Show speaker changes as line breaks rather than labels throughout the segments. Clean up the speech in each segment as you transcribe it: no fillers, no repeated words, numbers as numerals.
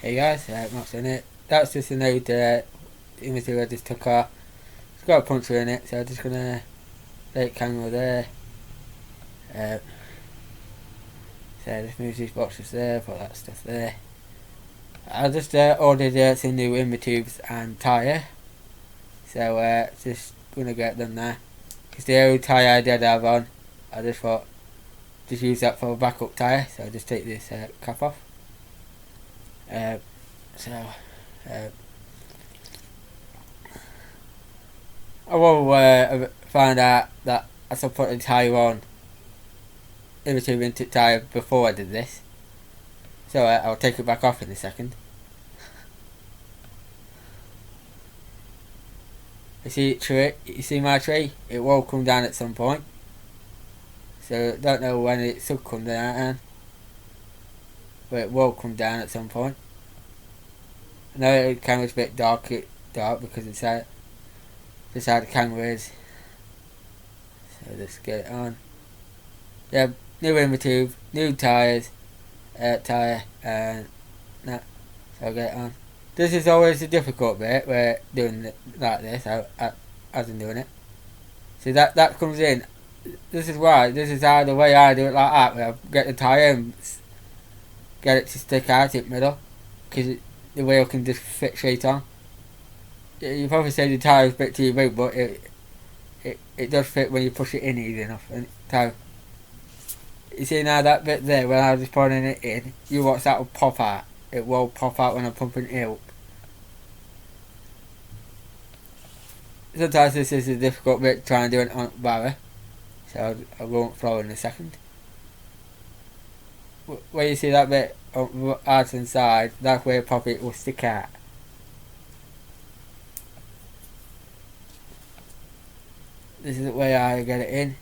Hey guys, Max in it. That's just an old image I just took off. It's got a puncture in it, so I'm just gonna let camera there. So just move these boxes there, put that stuff there. I just ordered some new inner tubes and tyre, so just gonna get them there. Because the old tyre I did have on, I just thought just use that for a backup tyre, so I'll just take this cap off. I will find out that I should put the tyre on in between vintage tyre before I did this. So I'll take it back off in a second. You see my tree? It will come down at some point. So don't know when it should come down, but it will come down at some point. I know the camera's a bit dark because it's out. Just how the camera is. So let's get it on. Yeah, new inner tube, new tyres, tyre, and that. So I'll get it on. This is always the difficult bit where doing it like this, as I'm doing it. See that comes in. This is why. This is how the way I do it like that. Where I get the tyre and get it to stick out in the middle, because the wheel can just fit straight on. You probably say the tyre is a bit too big, but it does fit when you push it in easy enough. And so you see now that bit there when I was just putting it in, you watch that will pop out. It will pop out when I'm pumping it up. Sometimes this is a difficult bit trying to do it on barrow, so I'll go on floor in a second. Where you see that bit out inside, that's where pop it will stick out. This is the way I get it in.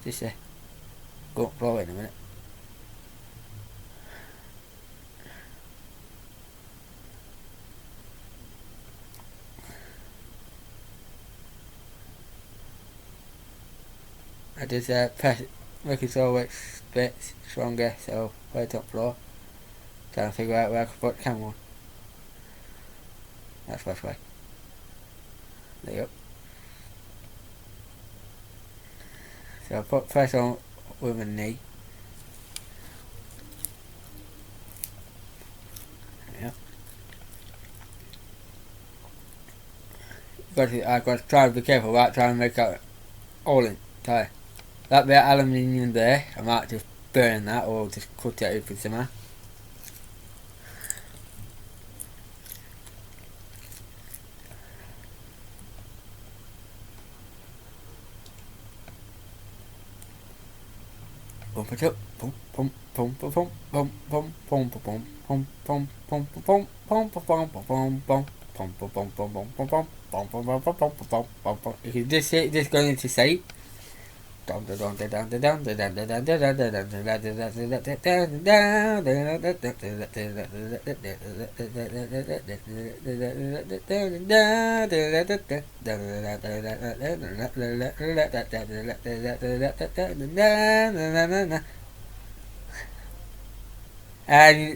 Just go up floor in a minute. I just press it, make it so it's a bit stronger, so right top floor. Trying to figure out where I can put the camera on. That's the best way. There you go. So I put press on with my knee. Yeah. I've got to try to be careful about trying to make out all in tyre. That bit of aluminium there, I might just burn that or just cut it open somehow. Bump it up, pump, pump, pump, pump, pump, pump, pump, pump, pump, pump, pump, pump, pump, pump, pump, pump, pump, pump. You can just see it just going into shape. And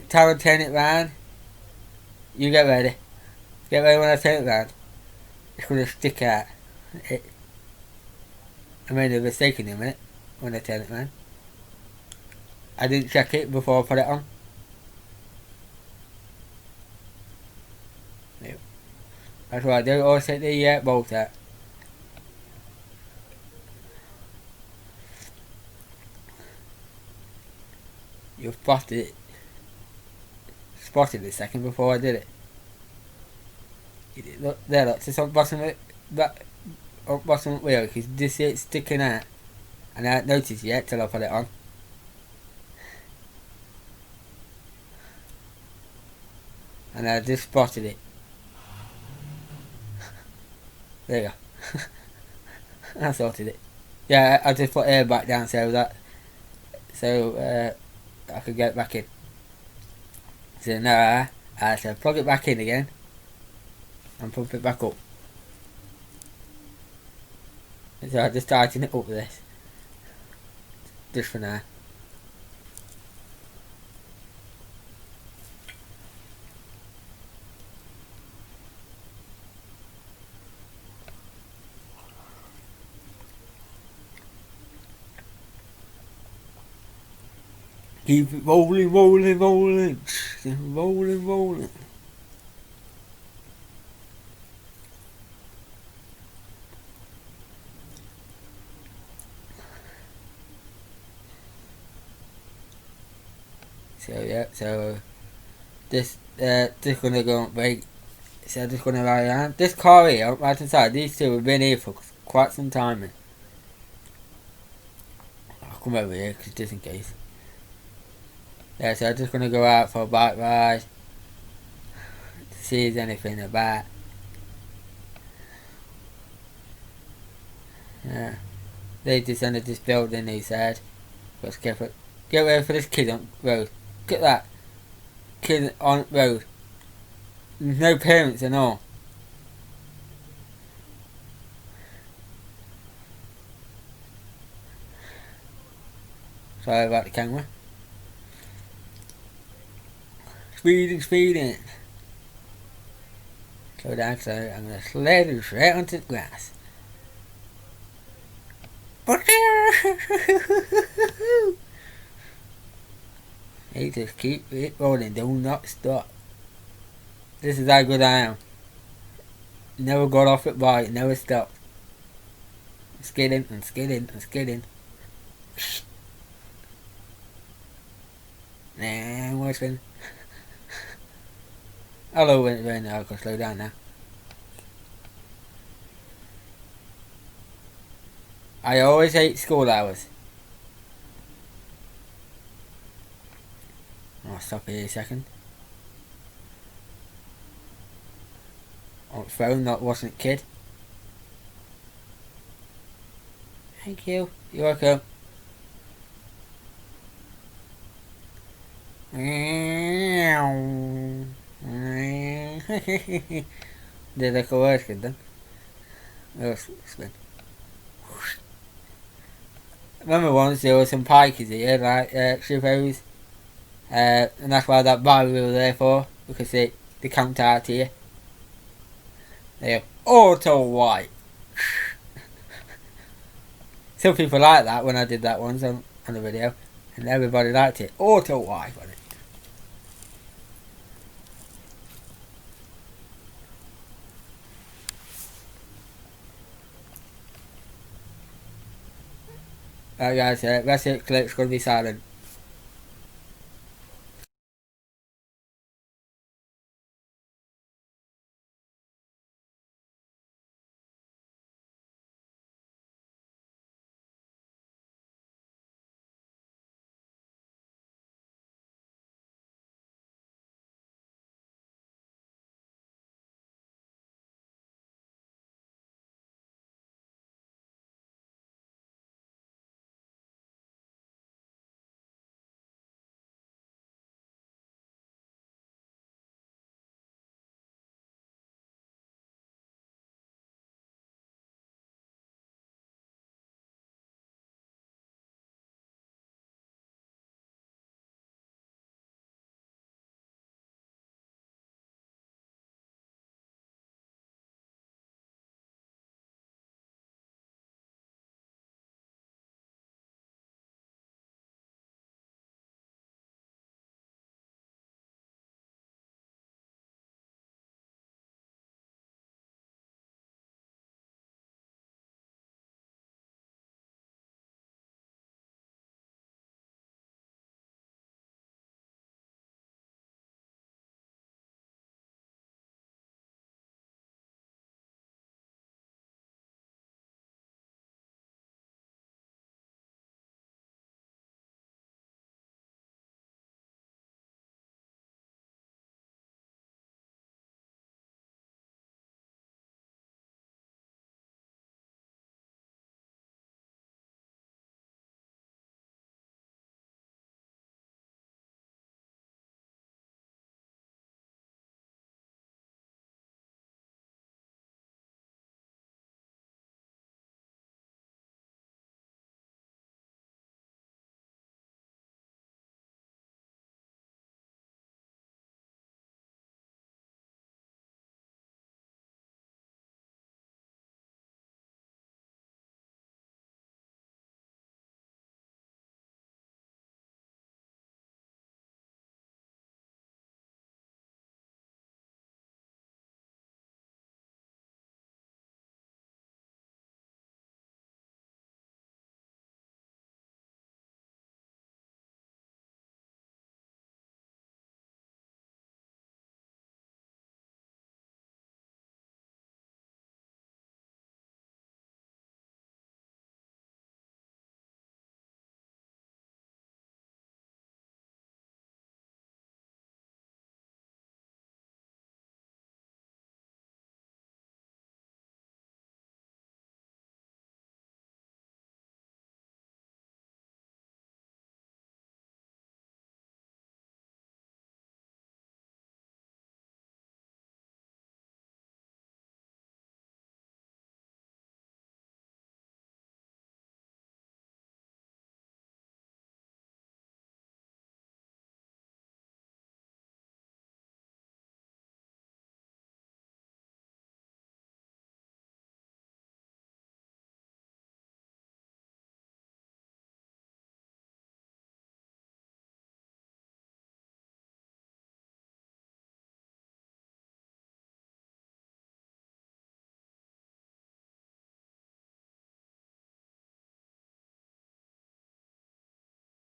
time to turn it round. You get ready. Get ready when I turn it round. It's going to stick out. I made a mistake in a minute when I turn it round. I didn't check it before I put it on. Yep. That's what I do. Always take the bolt out. You spotted it a second before I did it. Look there, look, just on the bottom of it, bottom of the wheel, you can just see it sticking out, and I haven't noticed yet till I put it on. And I just spotted it. There you go. I sorted it. Yeah, I just put air back down so I could get it back in. So now I shall plug it back in again and pump it back up. So I just tighten it up with this, just for now. Keep it rolling, rolling, rolling. Rolling, rolling. So yeah, so this gonna go on break. So I'm just gonna ride around. This car here, right inside, these two have been here for quite some time. And I'll come over here just in case. Yeah, so I'm just gonna go out for a bike ride to see if there's anything about. Yeah, they just entered this building. He said, "Let's get ready for this kid on road. Get that kid on road. There's no parents and all." Sorry about the camera. Speeding, speeding. Slow down, so I'm gonna slide it straight onto the grass. Hey, just keep it rolling, do not stop. This is how good I am. Never got off it by, never stopped. Skidding and skidding and skidding. Nah, more spin. Hello, when I can slow down now. I always hate school hours. I'll stop here a second. On the phone, not watching it, kid. Thank you. You're welcome. Did like a word, kid, then? Oh, spin. Remember once there were some pikers here, like shivos, and that's why that barrier was there for, because they camped out here. They're auto white. Some people like that when I did that once on the video, and everybody liked it. Auto white on it. Alright guys, rest of the clip's going to be silent.